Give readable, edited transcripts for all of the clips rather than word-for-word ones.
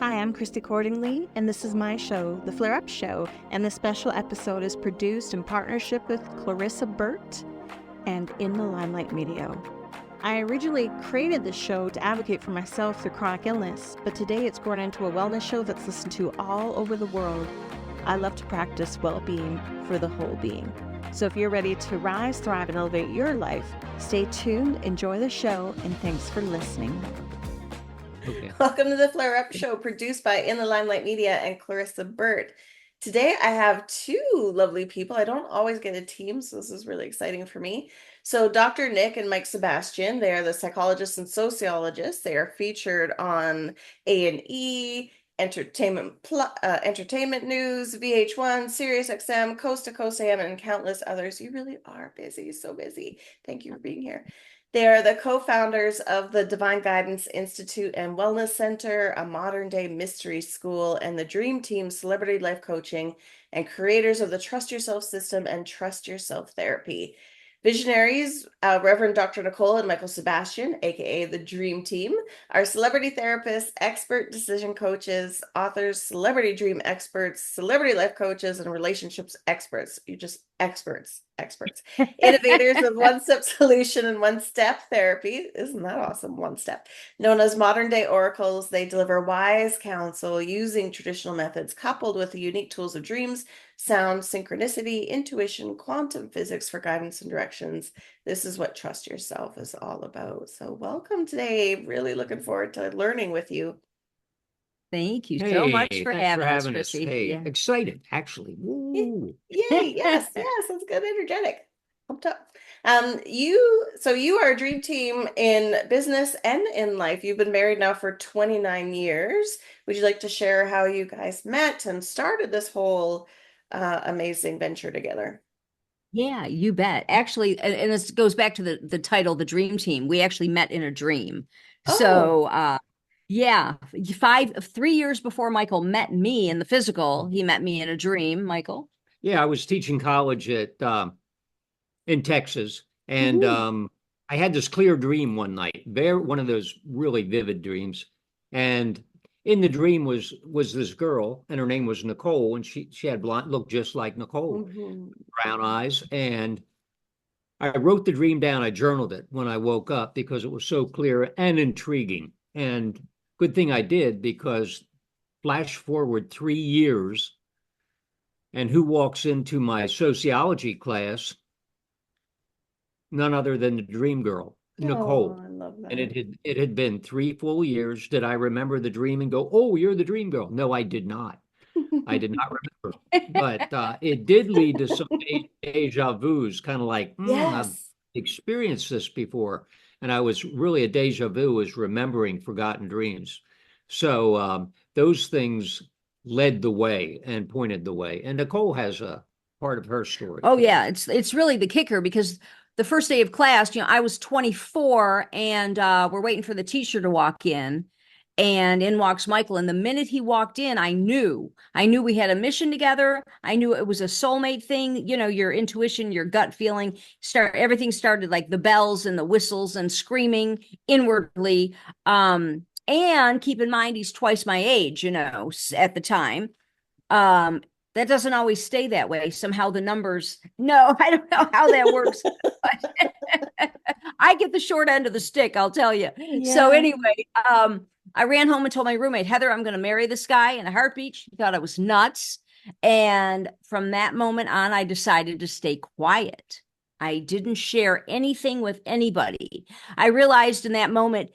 Hi, I'm Chrissy Cordingley, and this is my show, The Flare Up Show, and this special episode is produced in partnership with Clarissa Burt and In the Limelight Media. I originally created this show to advocate for myself through chronic illness, but today it's grown into a wellness show that's listened to all over the world. I love to practice well-being for the whole being. So if you're ready to rise, thrive, and elevate your life, stay tuned, enjoy the show, and thanks for listening. Okay. Welcome to the Flare Up Show, produced by In the Limelight Media and Clarissa Burt. Today I have two lovely people. I don't always get a team, so this is really exciting for me. So Dr. Nick and Mike Sebastian, they are the psychologists and sociologists. They are featured on A&E, Entertainment News, VH1, SiriusXM, Coast to Coast AM, and countless others. You really are busy, so busy. Thank you for being here. They are the co-founders of the Divine Guidance Institute and Wellness Center, a modern-day mystery school, and the Dream Team Celebrity Life Coaching, and creators of the Trust Yourself System and Trust Yourself Therapy. Visionaries, Reverend Dr. Nicole and Michael Sebastian, aka the Dream Team, are celebrity therapists, expert decision coaches, authors, celebrity dream experts, celebrity life coaches, and relationships experts. You're just experts. Innovators of one-step solution and one-step therapy. Isn't that awesome? One step. Known as modern day oracles, they deliver wise counsel using traditional methods coupled with the unique tools of dreams, sound, synchronicity, intuition, quantum physics for guidance and directions. This is what Trust Yourself is all about. So welcome today. Really looking forward to learning with you. Thank you so much for having us, us. Chrissy. Hey, Yeah. excited, actually. Woo. Yay, yes, that's good, energetic. Pumped up. You are a dream team in business and in life. You've been married now for 29 years. Would you like to share how you guys met and started this whole amazing venture together? Yeah, you bet. Actually, and this goes back to the title, The Dream Team. We actually met in a dream. Oh. Yeah, 3 years before Michael met me in the physical, he met me in a dream, Michael. Yeah, I was teaching college in Texas, and I had this clear dream one night. One of those really vivid dreams, and in the dream was this girl, and her name was Nicole, and she had blonde, looked just like Nicole, brown eyes, and I wrote the dream down. I journaled it when I woke up because it was so clear and intriguing. And good thing I did, because flash forward 3 years, and who walks into my sociology class? None other than the dream girl, Nicole. Oh, I love that. And it had been 3 full years. Did I remember the dream and go, "Oh, you're the dream girl"? No, I did not. I did not remember. But it did lead to some deja vus, kind of like, Yes. I've experienced this before. And I was really, a deja vu was remembering forgotten dreams. So those things led the way and pointed the way. And Nicole has a part of her story. Oh, yeah. It's really the kicker, because the first day of class, I was 24 and we're waiting for the teacher to walk in. And in walks Michael. And the minute he walked in, I knew we had a mission together. I knew it was a soulmate thing. Your intuition, your gut feeling, everything started, like the bells and the whistles and screaming inwardly. And keep in mind, he's twice my age, at the time. That doesn't always stay that way. Somehow the numbers, no, I don't know how that works. But I get the short end of the stick, I'll tell you. Yeah. So anyway, I ran home and told my roommate, Heather, I'm going to marry this guy in a heartbeat. She thought I was nuts. And from that moment on, I decided to stay quiet. I didn't share anything with anybody. I realized in that moment,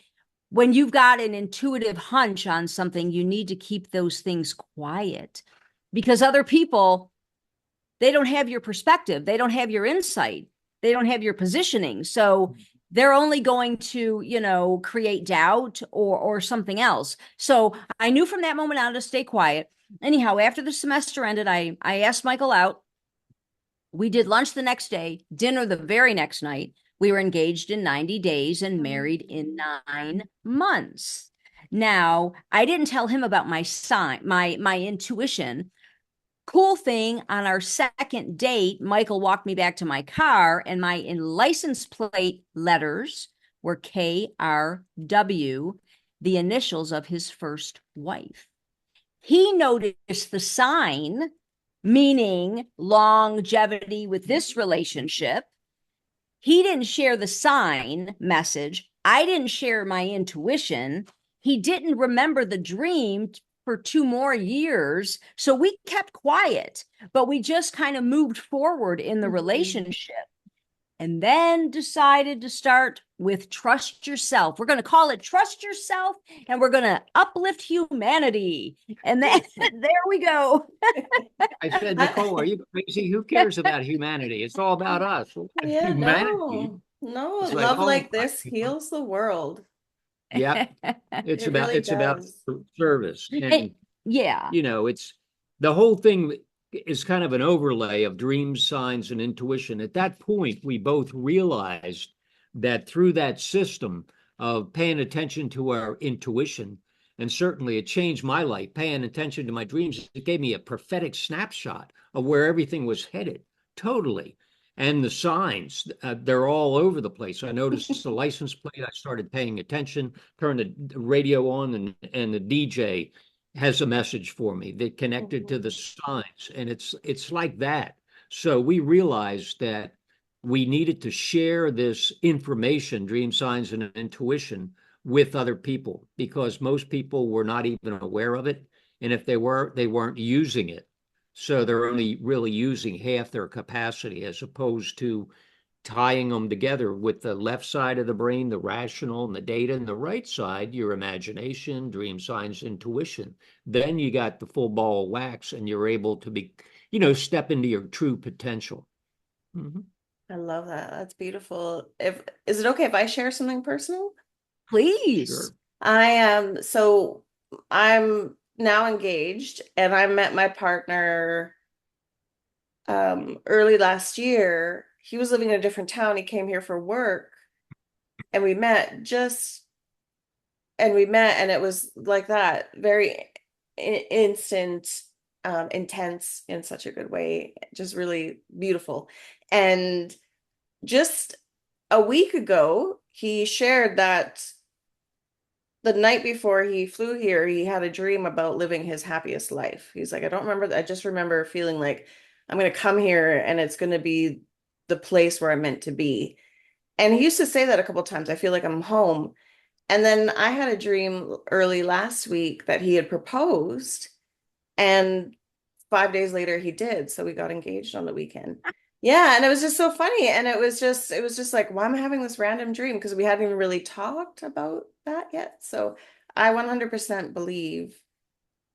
when you've got an intuitive hunch on something, you need to keep those things quiet, because other people, they don't have your perspective. They don't have your insight. They don't have your positioning. So they're only going to, create doubt or something else. So I knew from that moment on to stay quiet. Anyhow, after the semester ended, I asked Michael out. We did lunch the next day, dinner the very next night. We were engaged in 90 days and married in 9 months. Now, I didn't tell him about my sign, my intuition. Cool thing, on our second date, Michael walked me back to my car, and my license plate letters were KRW, the initials of his first wife. He noticed the sign, meaning longevity with this relationship. He didn't share the sign message. I didn't share my intuition. He didn't remember the dream for 2 more years. So we kept quiet, but we just kind of moved forward in the relationship. And then decided to start with trust yourself. We're going to call it trust yourself, and we're going to uplift humanity. And then there we go. I said, Nicole, are you crazy? Who cares about humanity? It's all about us. Yeah, Humanity. no, It's love oh, like this heals the world. Yeah, it's It about really it's about does. service, and Yeah. it's the whole thing is kind of an overlay of dreams, signs, and intuition. At that point, we both realized that through that system of paying attention to our intuition, and certainly it changed my life, paying attention to my dreams, it gave me a prophetic snapshot of where everything was headed, totally. And the signs, they're all over the place. I noticed the license plate. I started paying attention, turned the radio on, and the DJ has a message for me that connected to the signs. And it's like that. So we realized that we needed to share this information, dream signs and intuition, with other people, because most people were not even aware of it. And if they were, they weren't using it. So they're only really using half their capacity, as opposed to tying them together with the left side of the brain, the rational and the data, and the right side, your imagination, dream signs, intuition. Then you got the full ball of wax, and you're able to be, step into your true potential. Mm-hmm. I love that. That's beautiful. Is it okay if I share something personal? Please. Sure. I'm now engaged, and I met my partner early last year. He was living in a different town. He came here for work, and we met, and it was like that, very instant, intense in such a good way, just really beautiful. And just a week ago, he shared that the night before he flew here, he had a dream about living his happiest life. He's like, I don't remember. I just remember feeling like I'm going to come here and it's going to be the place where I'm meant to be. And he used to say that a couple of times. I feel like I'm home. And then I had a dream early last week that he had proposed, and 5 days later he did. So we got engaged on the weekend. Yeah, and it was just so funny. And it was just like, why am I having this random dream? Because we hadn't even really talked about that yet. So I 100% believe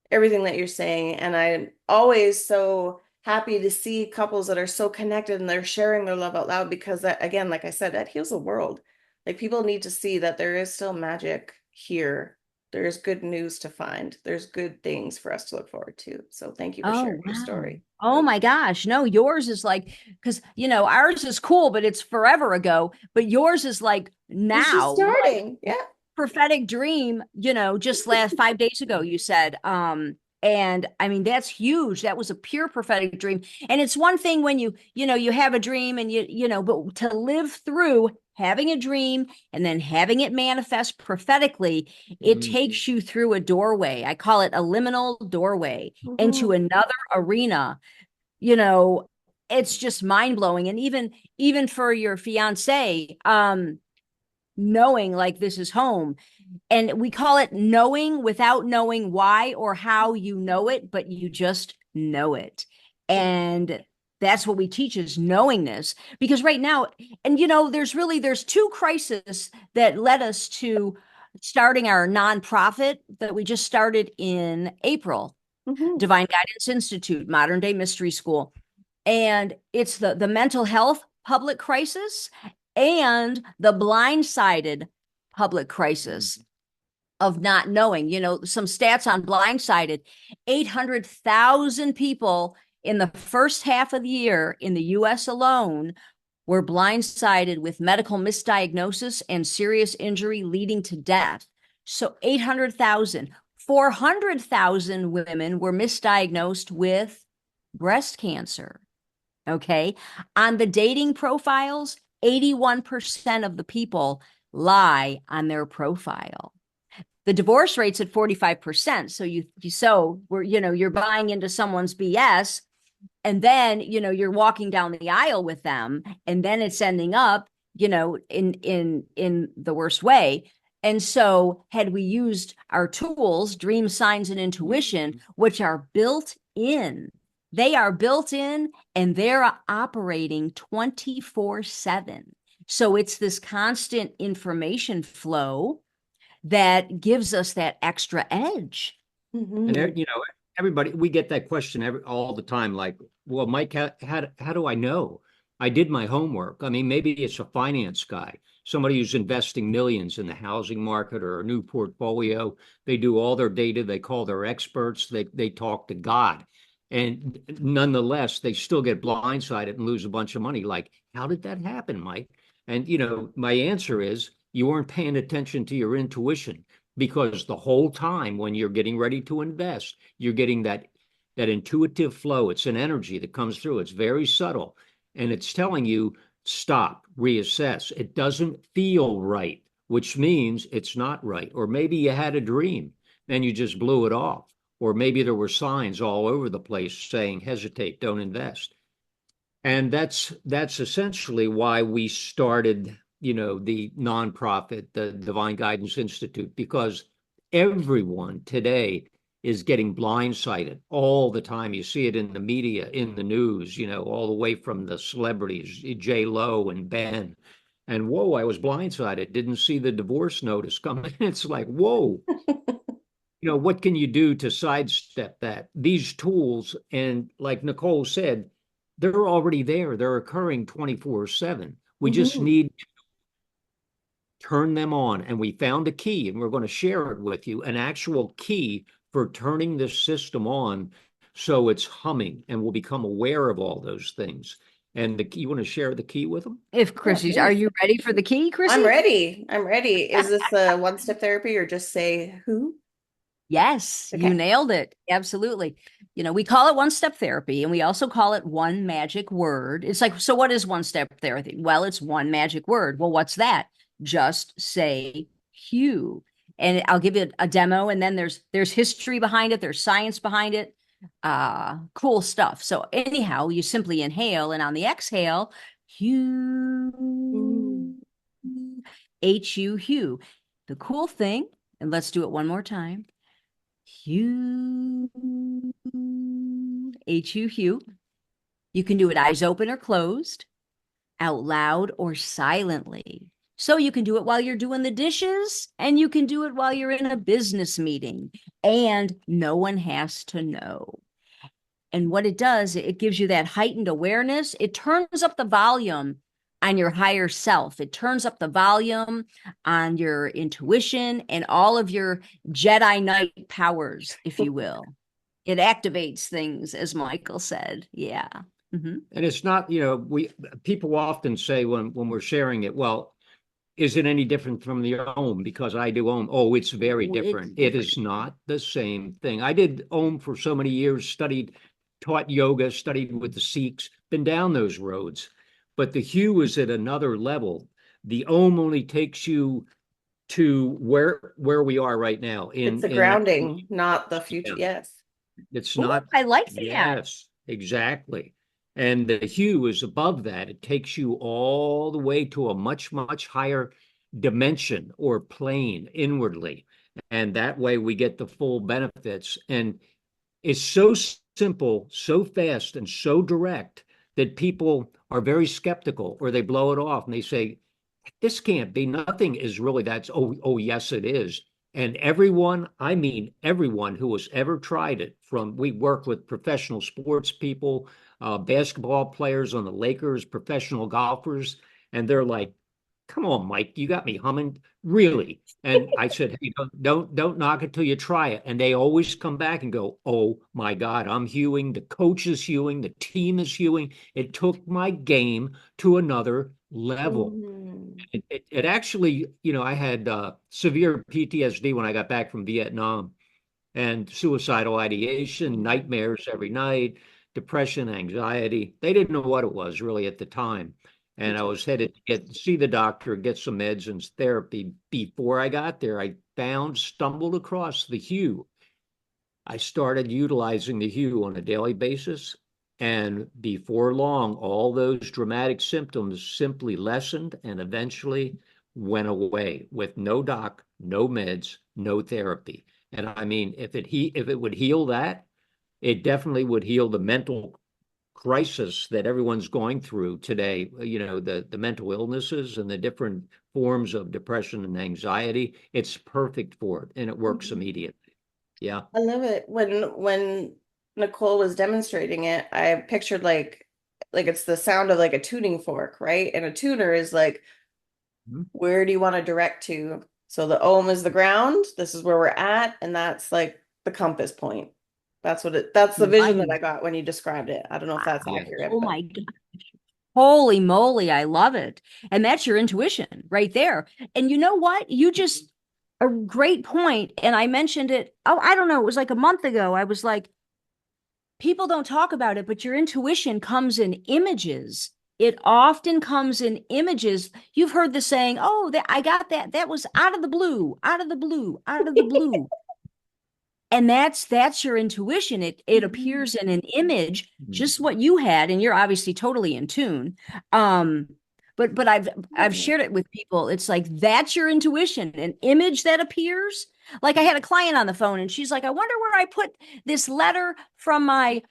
everything that you're saying. And I'm always so happy to see couples that are so connected and they're sharing their love out loud, because that, again, like I said, that heals the world. Like, people need to see that there is still magic here. There's good news to find. There's good things for us to look forward to. So thank you for sharing your story. Oh my gosh. No, yours is like, because, ours is cool, but it's forever ago. But yours is like now. It's just starting. Like, yeah. Prophetic dream, just last 5 days ago, you said. And I mean, that's huge. That was a pure prophetic dream. And it's one thing when you have a dream and but to live through having a dream and then having it manifest prophetically, it takes you through a doorway. I call it a liminal doorway into another arena. It's just mind blowing. And even for your fiance, knowing like this is home. And we call it knowing without knowing why or how you know it, but you just know it. And that's what we teach, is knowingness. Because right now, and there's 2 crises that led us to starting our nonprofit that we just started in April. Divine Guidance Institute, Modern Day Mystery School. And it's the mental health public crisis and the blindsided public crisis of not knowing. Some stats on blindsided: 800,000 people in the first half of the year in the US alone were blindsided with medical misdiagnosis and serious injury leading to death. So 800,000. 400,000 women were misdiagnosed with breast cancer. Okay. On the dating profiles, 81% of the people lie on their profile. The divorce rate's at 45%. So you're buying into someone's BS, and then, you're walking down the aisle with them, and then it's ending up, in the worst way. And so had we used our tools, dream, signs, and intuition, which are built in, they are built in and they're operating 24/7. So it's this constant information flow that gives us that extra edge. And everybody, we get that question all the time. Like, well, Mike, how do I know? I did my homework. I mean, maybe it's a finance guy, somebody who's investing millions in the housing market or a new portfolio. They do all their data. They call their experts. They talk to God. And nonetheless, they still get blindsided and lose a bunch of money. Like, how did that happen, Mike? And, my answer is you weren't paying attention to your intuition, because the whole time when you're getting ready to invest, you're getting that intuitive flow. It's an energy that comes through. It's very subtle. And it's telling you, stop, reassess. It doesn't feel right, which means it's not right. Or maybe you had a dream and you just blew it off. Or maybe there were signs all over the place saying, hesitate, don't invest. And that's essentially why we started, the nonprofit, the Divine Guidance Institute, because everyone today is getting blindsided all the time. You see it in the media, in the news, all the way from the celebrities, J. Lo and Ben. And whoa, I was blindsided, didn't see the divorce notice coming. It's like, whoa. What can you do to sidestep that? These tools, and like Nicole said, they're already there. They're occurring 24/7. We just need to turn them on. And we found a key, and we're going to share it with you, an actual key for turning this system on so it's humming and we'll become aware of all those things. And you want to share the key with them? If Chrissy, are you ready for the key, Chrissy? I'm ready. Is this a one-step therapy or just say who? Yes, Okay. You nailed it. Absolutely. We call it one-step therapy, and we also call it one magic word. It's like, so what is one-step therapy? Well, it's one magic word. Well, what's that? Just say Hugh. And I'll give you a demo, and then there's history behind it. There's science behind it. Cool stuff. So anyhow, you simply inhale, and on the exhale, Hugh, H-U, Hugh. The cool thing, and let's do it one more time. Hugh, H-U, Hugh. You can do it eyes open or closed, out loud or silently. So you can do it while you're doing the dishes, and you can do it while you're in a business meeting, and no one has to know. And what it does, it gives you that heightened awareness. It turns up the volume on your higher self. It turns up the volume on your intuition and all of your Jedi Knight powers, if you will. It activates things, as Michael said. Yeah. And it's not, people often say when we're sharing it, well, is it any different from the Om? Because I do Om. Oh, it's very different. It is not the same thing. I did Om for so many years, taught yoga, studied with the Sikhs, been down those roads. But the Hugh is at another level. The Om only takes you to where we are right now. It's the grounding, not the future. Yeah. Yes. It's Ooh, not. I like that. Yes, exactly. And the Hugh is above that. It takes you all the way to a much, much higher dimension or plane inwardly. And that way we get the full benefits. And it's so simple, so fast, and so direct that people are very skeptical, or they blow it off and they say, this can't be, nothing is really that. Oh, yes, it is. And everyone, I mean, everyone who has ever tried it, we work with professional sports people, basketball players on the Lakers, professional golfers, and they're like, come on, Mike, you got me humming, really? And I said, hey, don't knock it till you try it. And they always come back and go, oh my God, I'm hewing, the coach is hewing, the team is hewing. It took my game to another level. It actually, I had severe PTSD when I got back from Vietnam, and suicidal ideation, nightmares every night, depression, anxiety. They didn't know what it was really at the time. And I was headed to see the doctor, get some meds and therapy. Before I got there, I stumbled across the hue. I started utilizing the hue on a daily basis. And before long, all those dramatic symptoms simply lessened and eventually went away with no doc, no meds, no therapy. And I mean, if it would heal that, it definitely would heal the mental crisis that everyone's going through today. You know, the mental illnesses and the different forms of depression and anxiety. It's perfect for it, and it works immediately. Yeah. I love it. When Nicole was demonstrating it, I pictured like it's the sound of like a tuning fork, right? And a tuner is like, where do you want to direct to? So the ohm is the ground. This is where we're at, and that's like the compass point. That's the vision that I got when you described it. I don't know if that's accurate. Oh my God. Holy moly, I love it. And that's your intuition right there. And you know what? You just a great point. And I mentioned it. Oh, I don't know. It was like a month ago. I was like, people don't talk about it, but your intuition comes in images. It often comes in images. You've heard the saying, oh, I got that. That was out of the blue, out of the blue, out of the blue. And that's your intuition. It appears in an image, just what you had, and you're obviously totally in tune. But I've shared it with people. It's like that's your intuition, an image that appears. Like I had a client on the phone, and she's like, "I wonder where I put this letter from my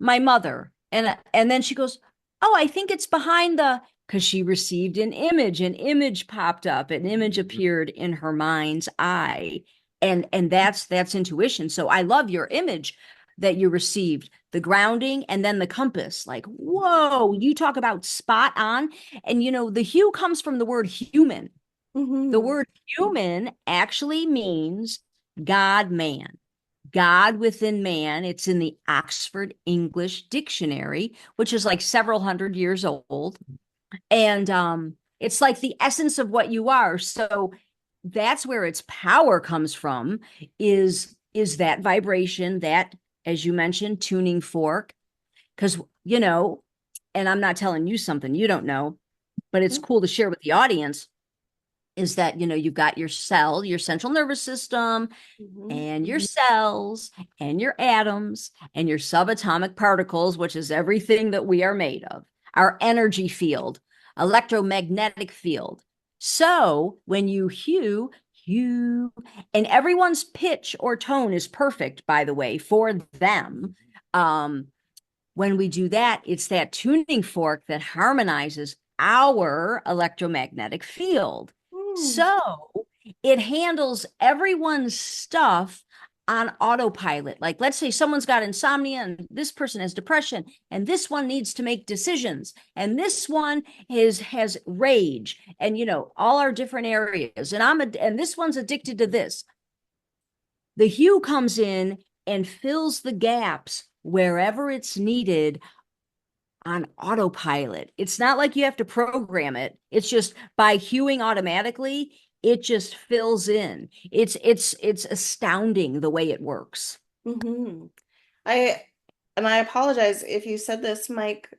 mother." And then she goes, "Oh, I think it's behind the." Because she received an image popped up, an image appeared in her mind's eye. And that's intuition. So I love your image that you received, the grounding and then the compass. Like, whoa, you talk about spot on. And you know, the hue comes from the word human. The word human actually means God, man, God within man. It's in the Oxford English Dictionary, which is like several hundred years old. And it's like the essence of what you are. So that's where its power comes from, is that vibration, that, as you mentioned, tuning fork. Because, you know, and I'm not telling you something you don't know, but it's cool to share with the audience, is that, you know, you've got your cell, your central nervous system, and your cells and your atoms and your subatomic particles, which is everything that we are made of, our energy field, electromagnetic field. So when you hue, and everyone's pitch or tone is perfect, by the way, for them. When we do that, it's that tuning fork that harmonizes our electromagnetic field. So it handles everyone's stuff on autopilot. Like, let's say someone's got insomnia and this person has depression, and this one needs to make decisions, and this one has rage, and you know, all our different areas, and this one's addicted to this. The hue comes in and fills the gaps wherever it's needed on autopilot. It's not like you have to program it. It's just by hueing automatically, it just fills in. It's astounding the way it works. I apologize if you said this, Mike.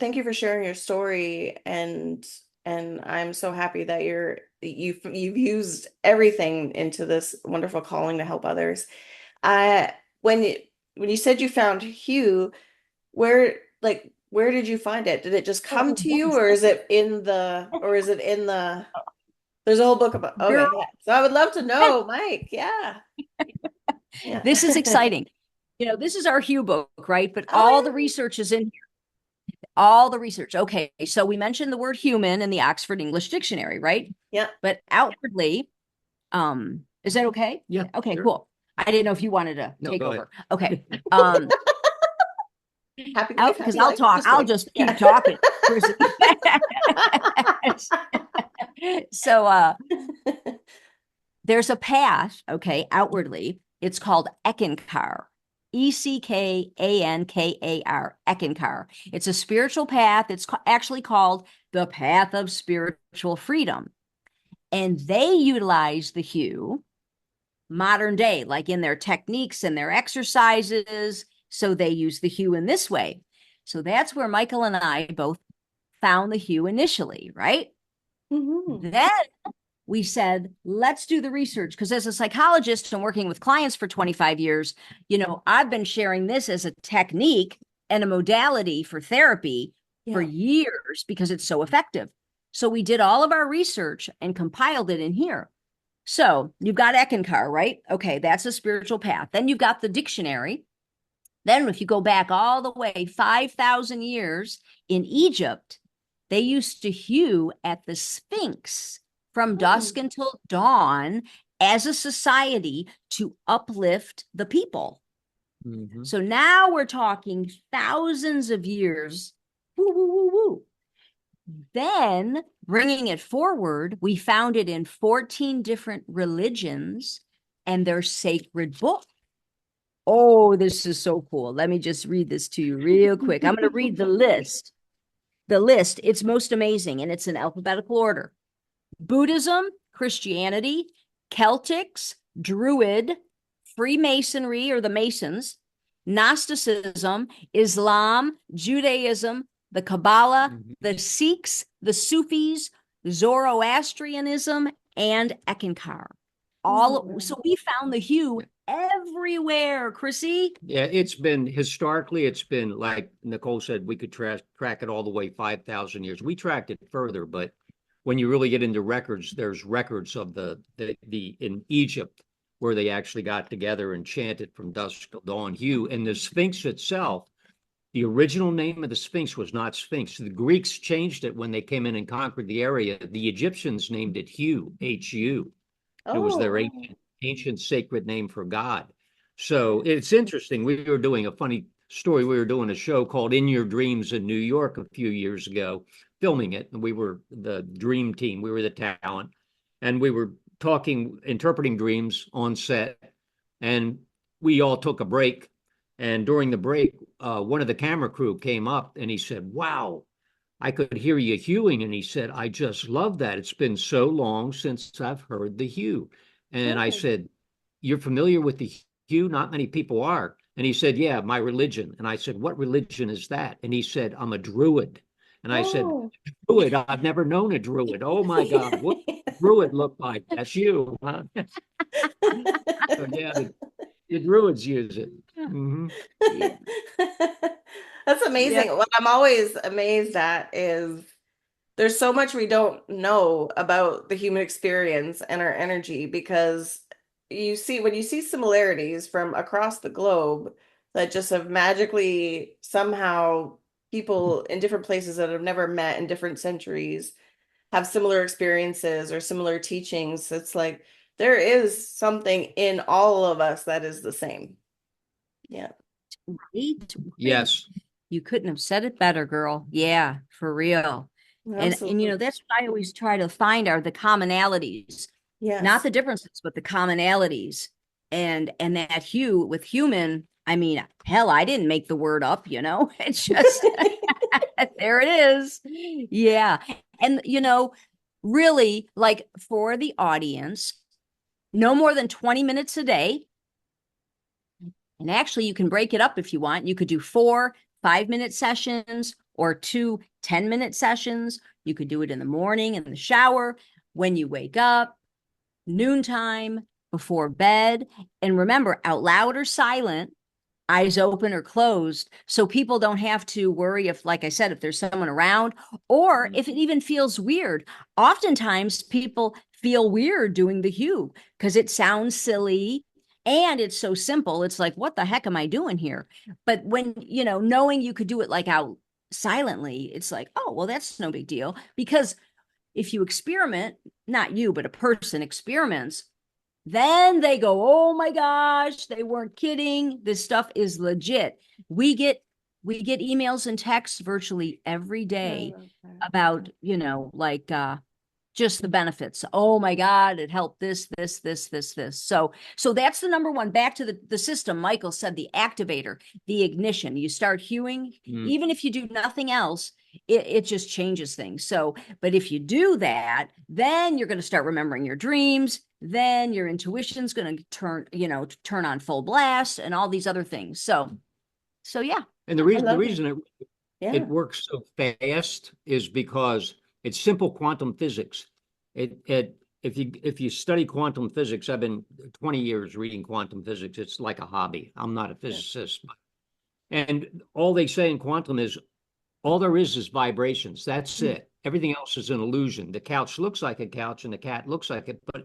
Thank you for sharing your story, and I'm so happy that you've used everything into this wonderful calling to help others. When you said you found Hugh, where did you find it? Did it just come to you, or is it in the there's a whole book about, okay, yeah. So I would love to know, Mike. Yeah. This is exciting. You know, this is our Hugh book, right? But all the research is in here. All the research. Okay. So we mentioned the word human in the Oxford English Dictionary, right? Yeah. But outwardly, is that okay? Yeah. Okay, sure. cool. I didn't know if you wanted to take over. Okay. Happy because I'll talk. I'll just keep talking. So there's a path, okay, outwardly. It's called Eckankar. Eckankar, Eckankar. It's a spiritual path. It's actually called the path of spiritual freedom. And they utilize the hue modern day, like in their techniques and their exercises. So they use the hue in this way. So that's where Michael and I both found the hue initially, right? Then we said, let's do the research. Because as a psychologist and working with clients for 25 years, I've been sharing this as a technique and a modality for therapy for years because it's so effective. So we did all of our research and compiled it in here. So you've got Eckankar, right? Okay, that's a spiritual path. Then you've got the dictionary. Then if you go back all the way 5,000 years in Egypt, they used to hew at the Sphinx from dusk until dawn as a society to uplift the people. Mhm. So now we're talking thousands of years. Woo, woo, woo, woo. Then bringing it forward, we found it in 14 different religions and their sacred book. Oh, this is so cool. Let me just read this to you real quick. I'm going to read the list. It's most amazing, and it's in alphabetical order. Buddhism, Christianity, Celtics, Druid, Freemasonry or the Masons, Gnosticism, Islam, Judaism, the Kabbalah, the Sikhs, the Sufis, Zoroastrianism, and Eckankar. So we found the hue everywhere, Chrissy. Yeah, historically, it's been like Nicole said, we could track it all the way 5,000 years. We tracked it further, but when you really get into records, there's records of the in Egypt where they actually got together and chanted from dusk till dawn hue. And the Sphinx itself, the original name of the Sphinx was not Sphinx. The Greeks changed it when they came in and conquered the area. The Egyptians named it Hu, H-U. It was their ancient sacred name for God. So it's interesting. We were doing a funny story. We were doing a show called In Your Dreams in New York a few years ago, filming it. And we were the dream team. We were the talent. And we were interpreting dreams on set. And we all took a break. And during the break, one of the camera crew came up and he said, "Wow, I could hear you hewing." And he said, "I just love that. It's been so long since I've heard the hue." And I said, "You're familiar with the hue? Not many people are." And he said, "Yeah, my religion." And I said, "What religion is that?" And he said, "I'm a druid." And I said, "Druid? I've never known a druid. Oh my God, what does a druid look like? That's you, huh?" So yeah, the druids use it. Mm-hmm. Yeah. That's amazing. Yeah. What I'm always amazed at is there's so much we don't know about the human experience and our energy, because when you see similarities from across the globe that just have magically somehow people in different places that have never met in different centuries have similar experiences or similar teachings. It's like there is something in all of us that is the same. Yeah. Right? Yes. You couldn't have said it better, girl. Yeah, for real. And that's what I always try to find are the commonalities. Yes. Not the differences, but the commonalities. And that hue with human, I mean, hell, I didn't make the word up, It's just there it is. Yeah. And really, like, for the audience, no more than 20 minutes a day. And actually, you can break it up if you want. You could do 4 5-minute sessions or 2 10-minute sessions. You could do it in the morning, in the shower, when you wake up, noontime, before bed. And remember, out loud or silent, eyes open or closed, so people don't have to worry if, like I said, if there's someone around or if it even feels weird. Oftentimes, people feel weird doing the hue because it sounds silly. And it's so simple. It's like, what the heck am I doing here? But when, knowing you could do it like out silently, it's like, oh, well, that's no big deal. Because if you experiment, not you, but a person experiments, then they go, oh my gosh, they weren't kidding. This stuff is legit. We get emails and texts virtually every day about, just the benefits. Oh my God, it helped this. So that's the number one. Back to the system. Michael said the activator, the ignition. You start hewing, even if you do nothing else, it just changes things. So, but if you do that, then you're going to start remembering your dreams. Then your intuition's going to turn on full blast and all these other things. So yeah. And the reason it works so fast is because it's simple quantum physics. if you study quantum physics, I've been 20 years reading quantum physics. It's like a hobby. I'm not a physicist, and all they say in quantum is all there is vibrations. That's it. Everything else is an illusion. The couch looks like a couch and the cat looks like it, but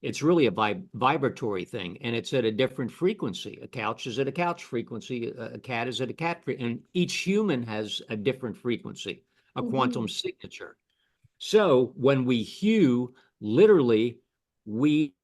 it's really a vibratory thing, and it's at a different frequency. A couch is at a couch frequency, a cat is at a cat frequency, and each human has a different frequency, a quantum signature. So when we hue, literally, we,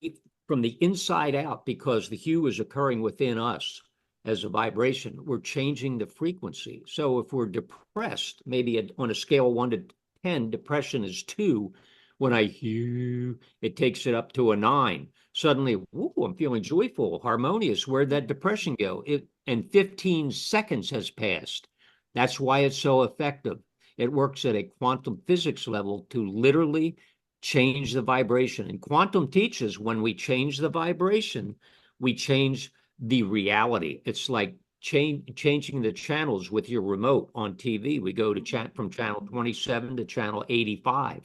from the inside out, because the hue is occurring within us as a vibration, we're changing the frequency. So if we're depressed, maybe on a scale of 1 to 10, depression is 2. When I hue, it takes it up to a 9. Suddenly, whoo, I'm feeling joyful, harmonious. Where'd that depression go? And 15 seconds has passed. That's why it's so effective. It works at a quantum physics level to literally change the vibration. And quantum teaches when we change the vibration, we change the reality. It's like changing the channels with your remote on TV. We go to from channel 27 to channel 85.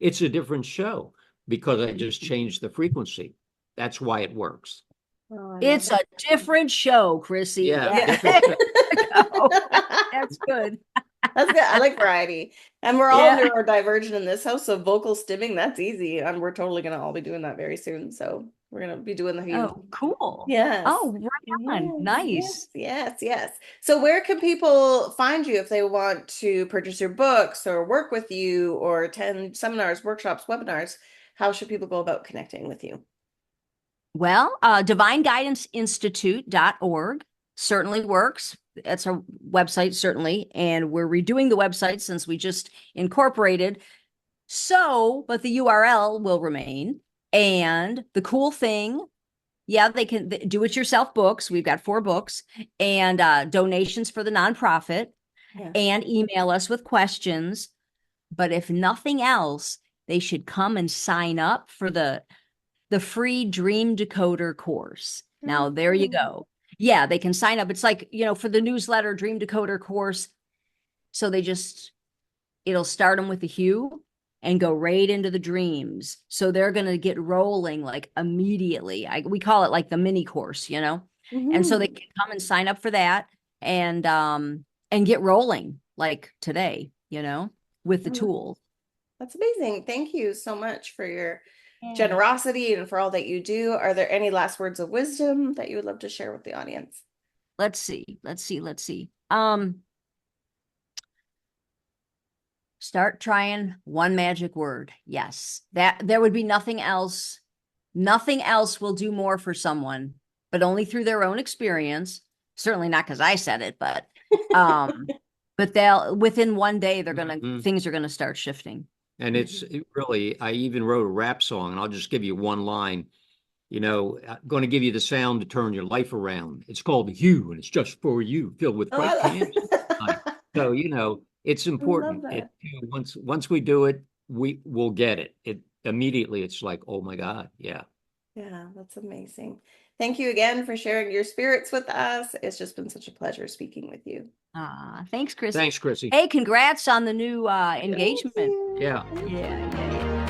It's a different show because I just changed the frequency. That's why it works. It's a different show, Chrissy. Yeah. That's good. That's good. I like variety. And we're all neurodivergent in this house. So vocal stimming, that's easy. And we're totally going to all be doing that very soon. So we're going to be doing the hue. Oh, cool. Yes. Oh, right on. Yes, Nice. yes. So where can people find you if they want to purchase your books or work with you or attend seminars, workshops, webinars? How should people go about connecting with you? Well, divineguidanceinstitute.org certainly works. That's our website, certainly. And we're redoing the website since we just incorporated. So, but the URL will remain. And the cool thing, they can do it yourself books. We've got 4 books and donations for the nonprofit and email us with questions. But if nothing else, they should come and sign up for the free Dream Decoder course. Now, there you go. Yeah, they can sign up. It's like, for the newsletter Dream Decoder course. So it'll start them with the hue and go right into the dreams. So they're going to get rolling like immediately. We call it like the mini course, and so they can come and sign up for that and get rolling like today, with the tools. That's amazing. Thank you so much for your generosity and for all that you do. Are there any last words of wisdom that you would love to share with the audience? Let's see. Start trying one magic word. Yes, that there would be nothing else. Nothing else will do more for someone, but only through their own experience. Certainly not because I said it, but but within one day things are gonna start shifting. And it's really, I even wrote a rap song, and I'll just give you one line. I'm going to give you the sound to turn your life around. It's called the Hue, and it's just for you, filled with bright candy. So, it's important. Once we do it, we will get it. It immediately. It's like, oh my God, yeah. Yeah, that's amazing. Thank you again for sharing your spirits with us. It's just been such a pleasure speaking with you. Thanks, Chrissy. Thanks, Chrissy. Hey, congrats on the new engagement. Yeah. Yeah.